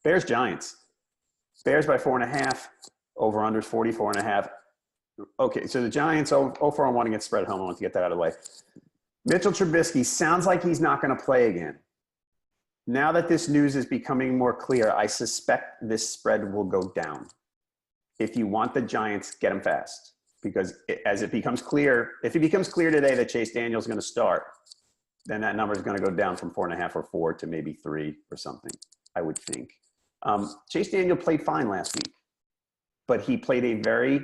Bears Giants. Bears by 4.5. Over under 44.5. Okay, so the Giants 0-4-1 against spread at home. I want to get that out of the way. Mitchell Trubisky sounds like he's not going to play again. Now that this news is becoming more clear, I suspect this spread will go down. If you want the Giants, get them fast. Because as it becomes clear, if it becomes clear today that Chase Daniel's going to start, then that number is going to go down from 4.5 or 4 to maybe 3 or something, I would think. Chase Daniel played fine last week, but he played a very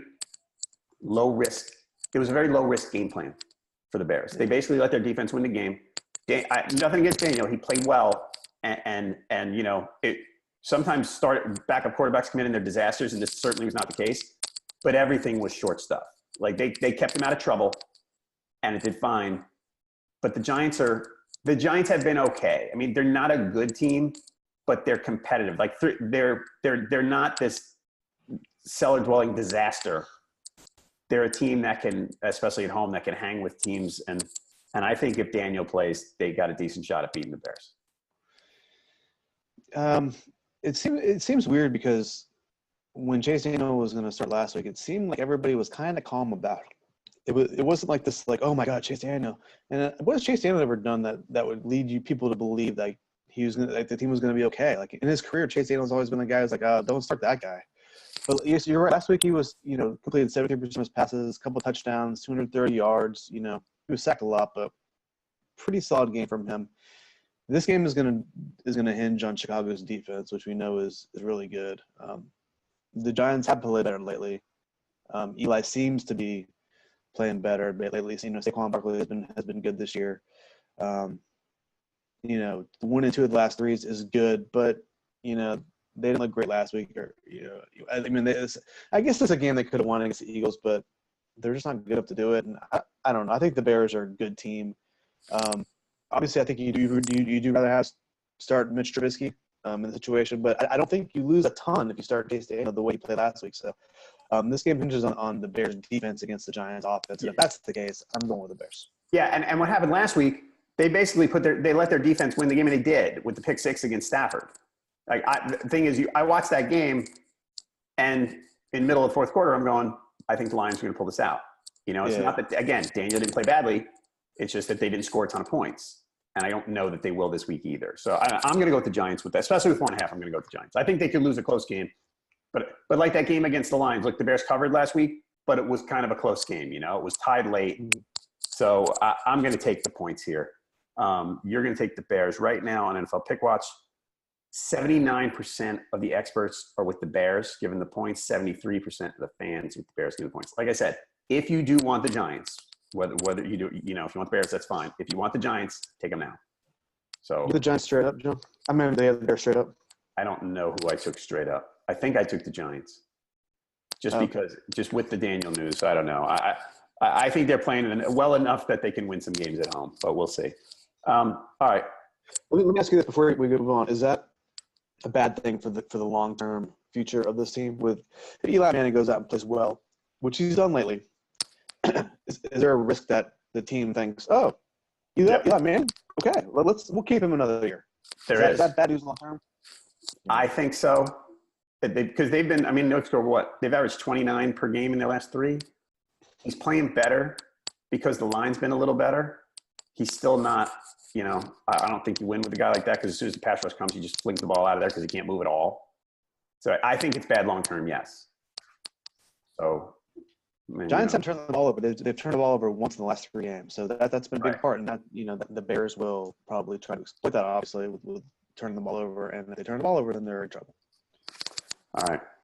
low risk. It was a very low risk game plan for the Bears. They basically let their defense win the game. Nothing against Daniel. He played well. And you know, sometimes backup quarterbacks come in and they're disasters, and this certainly was not the case. But everything was short stuff. Like they kept him out of trouble, and it did fine. But the Giants have been okay. I mean, they're not a good team, but they're competitive. Like they're not this cellar dwelling disaster. They're a team that can, especially at home, that can hang with teams. And I think if Daniel plays, they got a decent shot at beating the Bears. It seems weird because when Chase Daniel was going to start last week, it seemed like everybody was kind of calm about it. It wasn't like this, like, oh my God, Chase Daniel. And what has Chase Daniel ever done that would lead people to believe that the team was going to be okay? Like in his career, Chase Daniel's always been the guy who's like, oh, don't start that guy. But yes, you're right. Last week he was, completed 73% of his passes, a couple touchdowns, 230 yards. He was sacked a lot, but pretty solid game from him. This game is gonna hinge on Chicago's defense, which we know is really good. The Giants have played better lately. Eli seems to be playing better lately. Saquon Barkley has been good this year. The 1 and 2 of the last 3 is good, but they didn't look great last week. I guess that's a game they could have won against the Eagles, but they're just not good enough to do it. And I don't know. I think the Bears are a good team. Obviously, I think you do rather start Mitch Trubisky in the situation, but I don't think you lose a ton if you start Chase Daniel the way he played last week. So this game hinges on the Bears' defense against the Giants' offense. And if that's the case, I'm going with the Bears. Yeah, and what happened last week? They basically they let their defense win the game, and they did with the pick 6 against Stafford. Like the thing is, I watched that game, and in the middle of the fourth quarter, I'm going, I think the Lions are going to pull this out. It's not that, again, Daniel didn't play badly. It's just that they didn't score a ton of points. And I don't know that they will this week either. So I'm going to go with the Giants with that, especially with 4.5. I'm going to go with the Giants. I think they could lose a close game. But like that game against the Lions, look, the Bears covered last week, but it was kind of a close game. It was tied late. So I'm going to take the points here. You're going to take the Bears right now on NFL Pickwatch. 79% of the experts are with the Bears, given the points. 73% of the fans with the Bears, giving the points. Like I said, if you do want the Giants, whether you do, if you want the Bears, that's fine. If you want the Giants, take them now. So the Giants straight up, Joe. I remember they had the Bears straight up. I don't know who I took straight up. I think I took the Giants, just with the Daniel news. I don't know. I think they're playing well enough that they can win some games at home, but we'll see. All right. Let me ask you this before we move on. Is that a bad thing for the long-term future of this team? If Eli Manning goes out and plays well, which he's done lately, is there a risk that the team thinks, oh, Eli Manning? Okay, we'll keep him another year. Is that bad news long-term? I think so. Because they've been, no score what? They've averaged 29 per game in their last 3. He's playing better because the line's been a little better. He's still not, I don't think you win with a guy like that because as soon as the pass rush comes, he just flings the ball out of there because he can't move at all. So I think it's bad long-term, yes. So Giants have turned the ball over. They've turned the ball over once in the last 3 games. So that's been a big part. And that, the Bears will probably try to exploit that, obviously, with turning the ball over. And if they turn the ball over, then they're in trouble. All right.